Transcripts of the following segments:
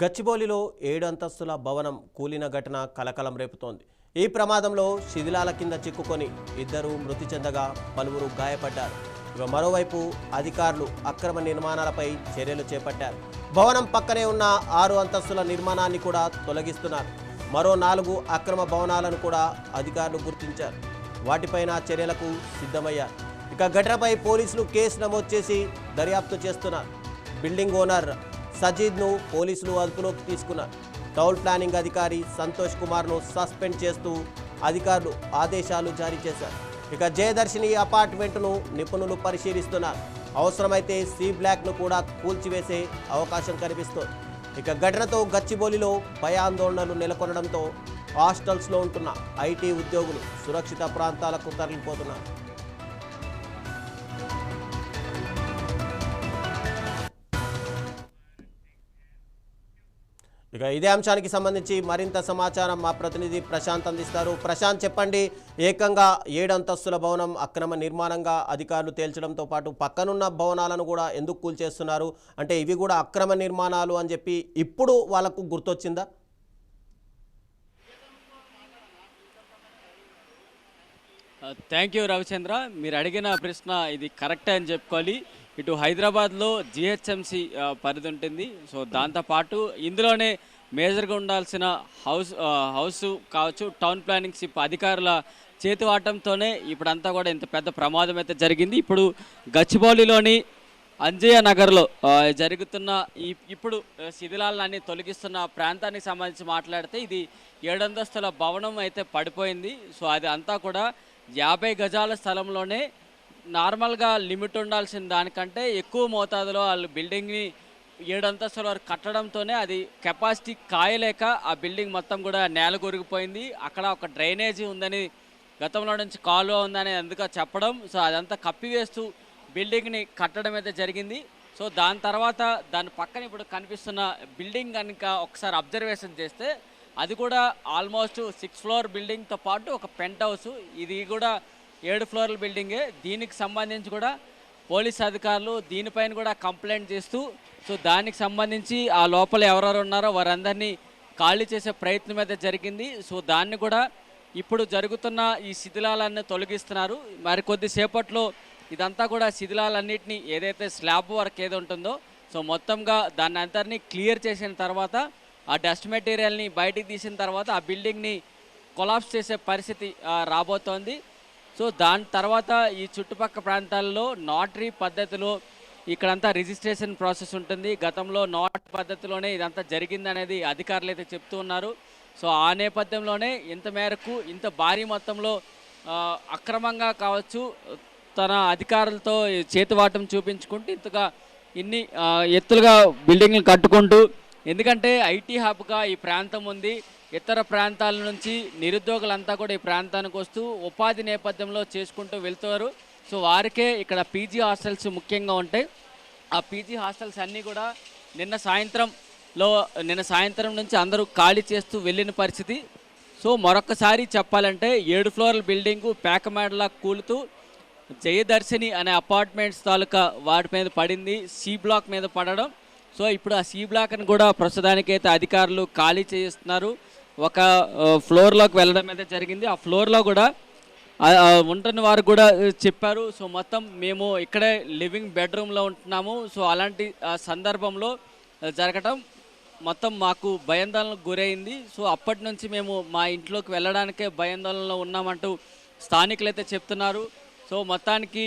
గచ్చిబౌలిలో 7 అంతస్తుల భవనం కూలిన ఘటన కలకలం రేపుతోంది. ఈ ప్రమాదంలో శిథిలాల కింద చిక్కుకొని ఇద్దరు మృతి చెందగా పలువురు గాయపడ్డారు. మరోవైపు అధికారులు అక్రమ నిర్మాణాలపై చర్యలు చేపట్టారు. భవనం పక్కనే ఉన్న 6 అంతస్తుల నిర్మాణాన్ని కూడా తొలగిస్తున్నారు. మరో 4 అక్రమ భవనాలను కూడా అధికారులు గుర్తించారు. వాటిపైన చర్యలకు సిద్ధమయ్యారు. ఇక ఘటనపై పోలీసులు కేసు నమోదు చేసి దర్యాప్తు చేస్తున్నారు. బిల్డింగ్ ఓనర్ సజీద్ను పోలీసులు అదుపులోకి తీసుకున్నారు. టౌన్ ప్లానింగ్ అధికారి సంతోష్ కుమార్ను సస్పెండ్ చేస్తూ అధికారులు ఆదేశాలు జారీ చేశారు. ఇక జయదర్శిని అపార్ట్మెంట్ను నిపుణులు పరిశీలిస్తున్నారు. అవసరమైతే సి బ్లాక్ను కూడా కూల్చివేసే అవకాశం కనిపిస్తోంది. ఇక ఘటనతో గచ్చిబౌలిలో భయాందోళనలు నెలకొనడంతో హాస్టల్స్లో ఉంటున్న ఐటీ ఉద్యోగులు సురక్షిత ప్రాంతాలకు తరలిపోతున్నారు. ఇక ఇదే అంశానికి సంబంధించి మరింత సమాచారం మా ప్రతినిధి ప్రశాంత్ అందిస్తారు. ప్రశాంత్, చెప్పండి. ఏకంగా 7 అంతస్తుల భవనం అక్రమ నిర్మాణంగా అధికారులు తేల్చడంతో పాటు పక్కనున్న భవనాలను కూడా ఎందుకు కూల్చేస్తున్నారు? అంటే ఇవి కూడా అక్రమ నిర్మాణాలు అని చెప్పి ఇప్పుడు వాళ్ళకు గుర్తొచ్చిందా? Thank you Ravichandra. మీరు అడిగిన ప్రశ్న ఇది కరెక్టే అని చెప్పుకోవాలి. ఇటు హైదరాబాద్లో జిహెచ్ఎంసి పరిధి ఉంటుంది. సో దాంతోపాటు ఇందులోనే మేజర్గా ఉండాల్సిన హౌస్ కావచ్చు, టౌన్ ప్లానింగ్ షిప్ అధికారుల చేతివాటంతోనే ఇప్పుడంతా కూడా ఇంత పెద్ద ప్రమాదం అయితే జరిగింది. ఇప్పుడు గచ్చిబౌలిలోని అంజయ్య నగర్లో జరుగుతున్న ఇప్పుడు శిథిలాలన్నీ తొలగిస్తున్న ప్రాంతానికి సంబంధించి మాట్లాడితే ఇది 7 అంతస్తుల భవనం అయితే పడిపోయింది. సో అది అంతా కూడా 50 గజాల స్థలంలోనే నార్మల్గా లిమిట్ ఉండాల్సిన దానికంటే ఎక్కువ మోతాదులో వాళ్ళు బిల్డింగ్ని 7 అంతస్తుల వరకు కట్టడంతోనే అది కెపాసిటీ కాయలేక ఆ బిల్డింగ్ మొత్తం కూడా నేల కొరిగిపోయింది. అక్కడ ఒక డ్రైనేజీ ఉందని, గతంలో నుంచి కాలువ ఉందని అందుకు చెప్పడం, సో అదంతా కప్పివేస్తూ బిల్డింగ్ని కట్టడం అయితే జరిగింది. సో దాని తర్వాత దాని పక్కన ఇప్పుడు కనిపిస్తున్న బిల్డింగ్ కనుక ఒకసారి అబ్జర్వేషన్ చేస్తే అది కూడా ఆల్మోస్ట్ 6 ఫ్లోర్ బిల్డింగ్తో పాటు ఒక పెంట్ హౌస్. ఇది కూడా 7 ఫ్లోర్ల బిల్డింగే. దీనికి సంబంధించి కూడా పోలీస్ అధికారులు దీనిపైన కూడా కంప్లైంట్ చేస్తూ, సో దానికి సంబంధించి ఆ లోపల ఎవరెవరు ఉన్నారో వారందరినీ ఖాళీ చేసే ప్రయత్నం అయితే జరిగింది. సో దాన్ని కూడా ఇప్పుడు జరుగుతున్న ఈ శిథిలాలన్నీ తొలగిస్తున్నారు. మరి కొద్దిసేపట్లో ఇదంతా కూడా శిథిలాలన్నింటినీ ఏదైతే స్లాబ్ వర్క్ ఏదో ఉంటుందో సో మొత్తంగా దాన్ని అందరినీ క్లియర్ చేసిన తర్వాత ఆ డస్ట్ మెటీరియల్ని బయటికి తీసిన తర్వాత ఆ బిల్డింగ్ని కొలాప్స్ చేసే పరిస్థితి రాబోతోంది. సో దాని తర్వాత ఈ చుట్టుపక్కల ప్రాంతాల్లో నాటరీ పద్ధతిలో ఇక్కడంతా రిజిస్ట్రేషన్ ప్రాసెస్ ఉంటుంది. గతంలో నాట్ పద్ధతిలోనే ఇదంతా జరిగిందనేది అధికారులు అయితే చెప్తూ ఉన్నారు. సో ఆ నేపథ్యంలోనే ఇంత మేరకు ఇంత భారీ మొత్తంలో అక్రమంగా కావచ్చు తన అధికారులతో చేతివాటం చూపించుకుంటూ ఇంతగా ఇన్ని ఎత్తులుగా బిల్డింగ్లు కట్టుకుంటూ, ఎందుకంటే ఐటీ హబ్గా ఈ ప్రాంతం ఉంది. ఇతర ప్రాంతాల నుంచి నిరుద్యోగులంతా కూడా ఈ ప్రాంతానికి వస్తూ ఉపాధి నేపథ్యంలో చేసుకుంటూ వెళ్తారు. సో వారికే ఇక్కడ పీజీ హాస్టల్స్ ముఖ్యంగా ఉంటాయి. ఆ పీజీ హాస్టల్స్ అన్నీ కూడా నిన్న సాయంత్రం నుంచి అందరూ ఖాళీ చేస్తూ వెళ్ళిన పరిస్థితి. సో మరొకసారి చెప్పాలంటే 7 ఫ్లోర్ల బిల్డింగు పేకమేడలా కూలుతూ జయదర్శిని అనే అపార్ట్మెంట్స్ తాలూకా వాటి మీద పడింది, సి బ్లాక్ మీద పడడం. సో ఇప్పుడు ఆ సి బ్లాక్ని కూడా ప్రస్తుతానికైతే అధికారులు ఖాళీ చేస్తున్నారు. ఒక ఫ్లోర్లోకి వెళ్ళడం అయితే జరిగింది. ఆ ఫ్లోర్లో కూడా ఉంటున్న వారు కూడా చెప్పారు, సో మొత్తం మేము ఇక్కడే లివింగ్ బెడ్రూమ్లో ఉంటున్నాము. సో అలాంటి సందర్భంలో జరగటం మొత్తం మాకు భయాందోళనకు గురైంది. సో అప్పటి నుంచి మేము మా ఇంట్లోకి వెళ్ళడానికే భయాందోళనలో ఉన్నామంటూ స్థానికులు అయితే చెప్తున్నారు. సో మొత్తానికి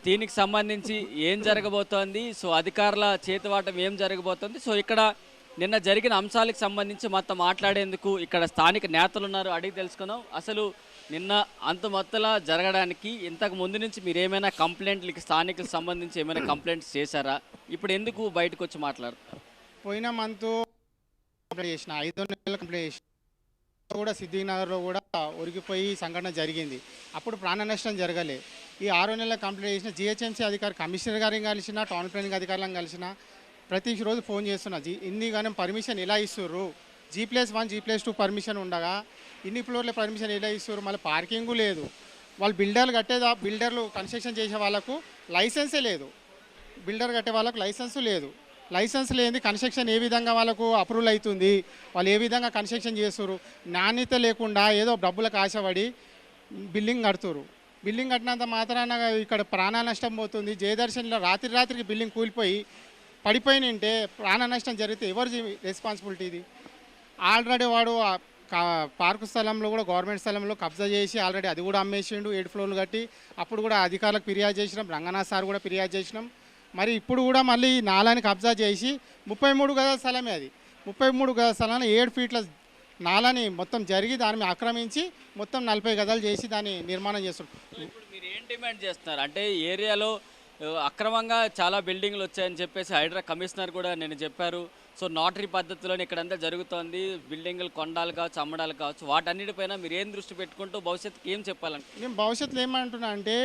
దీనికి సంబంధించి ఏం జరగబోతోంది, సో అధికారుల చేతివాటం ఏం జరగబోతోంది, సో ఇక్కడ నిన్న జరిగిన అంశాలకు సంబంధించి మొత్తం మాట్లాడేందుకు ఇక్కడ స్థానిక నేతలు ఉన్నారు, అడిగి తెలుసుకుందాం. అసలు నిన్న అంత మొత్తలా జరగడానికి ఇంతకు ముందు నుంచి మీరు ఏమైనా కంప్లైంట్లకి స్థానికులకు సంబంధించి ఏమైనా కంప్లైంట్స్ చేశారా? ఇప్పుడు ఎందుకు బయటకు వచ్చి మాట్లాడుతున్నారు? పోయిన మంత్ కంప్లైంట్ చేసిన 5 నెలల కంప్లైంట్ చేసిన కూడా సిద్ధినగర్లో కూడా ఒరిగిపోయి సంఘటన జరిగింది. అప్పుడు ప్రాణ నష్టం జరగలే. ఈ 6 నెలల కంప్లైంట్ చేసిన జిహెచ్ఎంసీ అధికారి కమిషనర్ గారిని కలిసిన, టౌన్ ప్లానింగ్ అధికారులను కలిసిన, ప్రతి రోజు ఫోన్ చేస్తున్నా. ఇన్ని కానీ పర్మిషన్ ఎలా ఇస్తుర్రు? G+1 G+2 పర్మిషన్ ఉండగా ఇన్ని ఫ్లోర్ల పర్మిషన్ ఎలా ఇస్తుర్రు? మళ్ళీ పార్కింగు లేదు. వాళ్ళు బిల్డర్లు కన్స్ట్రక్షన్ చేసే వాళ్ళకు లైసెన్సే లేదు. బిల్డర్ కట్టే వాళ్ళకు లైసెన్సు లేదు. లైసెన్స్ లేని కన్స్ట్రక్షన్ ఏ విధంగా వాళ్ళకు అప్రూవల్ అవుతుంది, వాళ్ళు ఏ విధంగా కన్స్ట్రక్షన్ చేస్తారు, నాణ్యత లేకుండా ఏదో డబ్బులకు ఆశపడి బిల్డింగ్ కడుతురు. బిల్డింగ్ కట్టినంత మాత్రాన ఇక్కడ ప్రాణ నష్టం పోతుంది. జయదర్శన్లో రాత్రికి బిల్డింగ్ కూలిపోయి పడిపోయినంటే ప్రాణ నష్టం జరిగితే ఎవరి రెస్పాన్సిబిలిటీ ఇది? ఆల్రెడీ వాడు పార్కు స్థలంలో కూడా గవర్నమెంట్ స్థలంలో కబ్జా చేసి ఆల్రెడీ అది కూడా అమ్మేసిండు 7 ఫ్లోర్లు కట్టి. అప్పుడు కూడా అధికారులకు ఫిర్యాదు చేసినాం, రంగనాథ్ సార్ కూడా ఫిర్యాదు చేసినాం. మరి ఇప్పుడు కూడా మళ్ళీ ఈ నాలాని కబ్జా చేసి 33 గజాల స్థలమే అది. 33 గజాల స్థలాన్ని 7 ఫీట్ల నాలని మొత్తం జరిగి దాని మీద ఆక్రమించి మొత్తం 40 గజాలు చేసి దాన్ని నిర్మాణం చేస్తారు. ఇప్పుడు మీరు ఏం డిమాండ్ చేస్తున్నారు అంటే ఏరియాలో అక్రమంగా చాలా బిల్డింగ్లు వచ్చాయని చెప్పేసి హైడ్రా కమిషనర్ కూడా నేను చెప్పారు. సో నాటరీ పద్ధతిలోనే ఇక్కడంతా జరుగుతోంది. బిల్డింగ్లు కొండాలు కావచ్చు, అమ్మడాలు కావచ్చు, వాటన్నిటిపైన మీరు ఏం దృష్టి పెట్టుకుంటూ భవిష్యత్తుకి ఏం చెప్పాలంటే? నేను భవిష్యత్తులో ఏమంటున్నా అంటే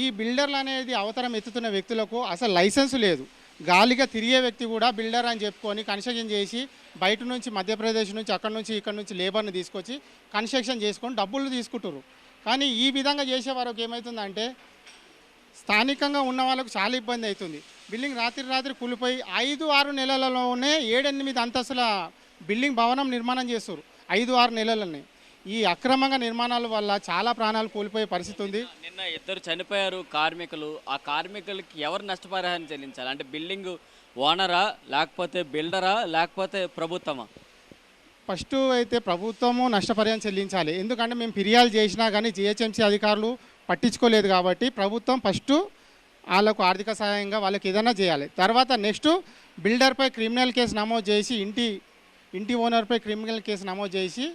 ఈ బిల్డర్లు అనేది అవతారం ఎత్తుతున్న వ్యక్తులకు అసలు లైసెన్స్ లేదు. గాలిగా తిరిగే వ్యక్తి కూడా బిల్డర్ అని చెప్పుకొని కన్స్ట్రక్షన్ చేసి బయట నుంచి మధ్యప్రదేశ్ నుంచి అక్కడ నుంచి ఇక్కడ నుంచి లేబర్ని తీసుకొచ్చి కన్స్ట్రక్షన్ చేసుకొని డబ్బులు తీసుకుంటారు. కానీ ఈ విధంగా చేసే వారికి ఏమవుతుందంటే స్థానికంగా ఉన్న వాళ్ళకు చాలా ఇబ్బంది అవుతుంది. బిల్డింగ్ రాత్రి కూలిపోయి 5-6 నెలలలోనే 7-8 అంతస్తుల బిల్డింగ్ భవనం నిర్మాణం చేస్తారు 5-6 నెలలనే. ఈ అక్రమంగా నిర్మాణాల వల్ల చాలా ప్రాణాలు కోల్పోయే పరిస్థితి ఉంది. నిన్న 2 చనిపోయారు కార్మికులు. ఆ కార్మికులకి ఎవరు నష్టపరిహారం చెల్లించాలి అంటే బిల్డింగ్ ఓనరా, లేకపోతే బిల్డరా, లేకపోతే ప్రభుత్వమా? ఫస్ట్ అయితే ప్రభుత్వము నష్టపరిహారం చెల్లించాలి. ఎందుకంటే మేము ఫిర్యాదు చేసినా కానీ జిహెచ్ఎంసీ అధికారులు పట్టించుకోలేదు కాబట్టి ప్రభుత్వం ఫస్ట్ వాళ్ళకు ఆర్థిక సహాయంగా వాళ్ళకి ఏదైనా చేయాలి. తర్వాత నెక్స్ట్ బిల్డర్పై క్రిమినల్ కేసు నమోదు చేసి ఇంటి ఓనర్పై క్రిమినల్ కేసు నమోదు చేసి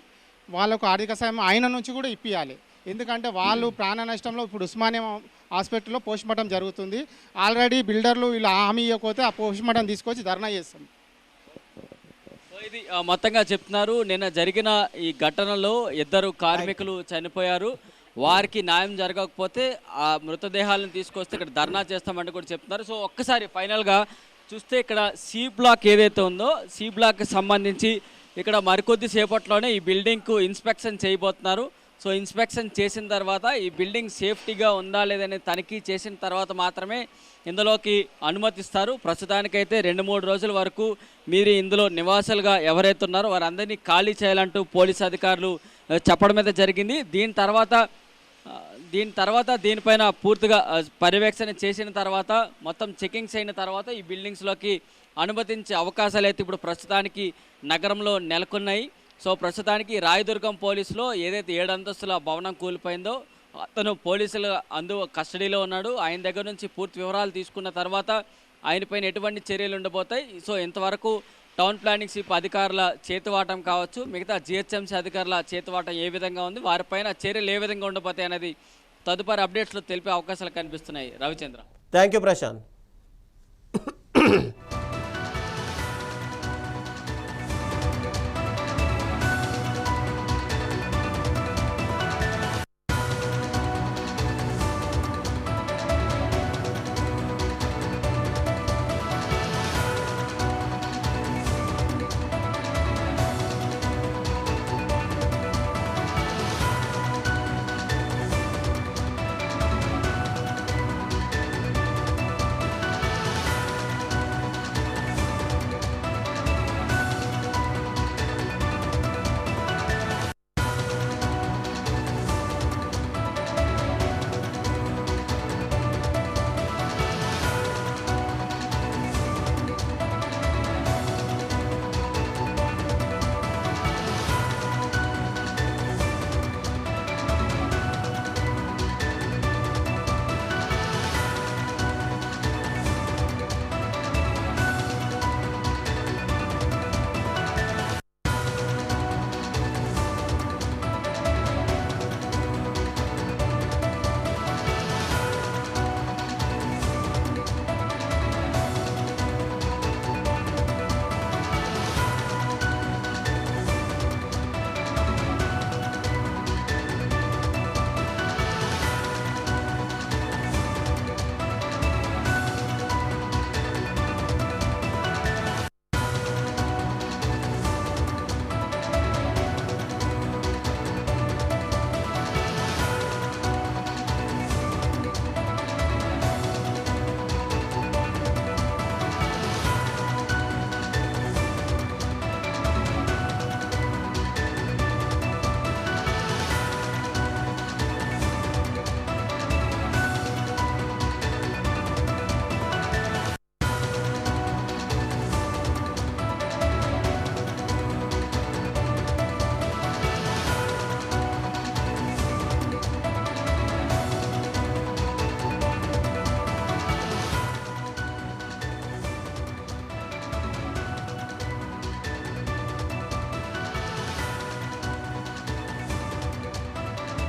వాళ్ళకు ఆర్థిక సహాయం ఆయన నుంచి కూడా ఇప్పియాలి. ఎందుకంటే వాళ్ళు ప్రాణ నష్టంలో ఇప్పుడు ఉస్మానియా హాస్పిటల్లో పోస్ట్మార్టం జరుగుతుంది. ఆల్రెడీ బిల్డర్లు ఇలా హామీ ఇవ్వకపోతే ఆ పోస్ట్మార్టం తీసుకొచ్చి ధర్నా చేస్తాం. సో ఇది మొత్తంగా చెప్తున్నారు. నిన్న జరిగిన ఈ ఘటనలో 2 కార్మికులు చనిపోయారు. వారికి న్యాయం జరగకపోతే ఆ మృతదేహాలను తీసుకొస్తే ఇక్కడ ధర్నా చేస్తామంటూ కూడా చెప్తున్నారు. సో ఒక్కసారి ఫైనల్గా చూస్తే ఇక్కడ సి బ్లాక్ ఏదైతే ఉందో సి బ్లాక్కి సంబంధించి ఇక్కడ మరికొద్ది సేపట్లోనే ఈ బిల్డింగ్కు ఇన్స్పెక్షన్ చేయబోతున్నారు. సో ఇన్స్పెక్షన్ చేసిన తర్వాత ఈ బిల్డింగ్ సేఫ్టీగా ఉందా లేదని తనిఖీ చేసిన తర్వాత మాత్రమే ఇందులోకి అనుమతిస్తారు. ప్రస్తుతానికైతే 2-3 రోజుల వరకు మీరు ఇందులో నివాసాలుగా ఎవరైతే ఉన్నారో వారందరినీ ఖాళీ చేయాలంటూ పోలీసు అధికారులు చెప్పడం మీద జరిగింది. దీని తర్వాత దీనిపైన పూర్తిగా పర్యవేక్షణ చేసిన తర్వాత మొత్తం చెకింగ్స్ అయిన తర్వాత ఈ బిల్డింగ్స్లోకి అనుమతించే అవకాశాలు అయితే ఇప్పుడు ప్రస్తుతానికి నగరంలో నెలకొన్నాయి. సో ప్రస్తుతానికి రాయదుర్గం పోలీసులో ఏదైతే 7 అంతస్తుల భవనం కూలిపోయిందో అతను పోలీసుల కస్టడీలో ఉన్నాడు. ఆయన దగ్గర నుంచి పూర్తి వివరాలు తీసుకున్న తర్వాత ఆయనపైన ఎటువంటి చర్యలు ఉండబోతాయి. సో ఇంతవరకు టౌన్ ప్లానింగ్ సిప్ అధికారుల చేతివాటం కావచ్చు, మిగతా జిహెచ్ఎంసీ అధికారుల చేతివాటం ఏ విధంగా ఉంది, వారిపైన చర్యలు ఏ విధంగా ఉండబోతాయి అనేది తదుపరి అప్డేట్స్లో తెలిపే అవకాశాలు కనిపిస్తున్నాయి. Ravichandra, thank you Prashanth.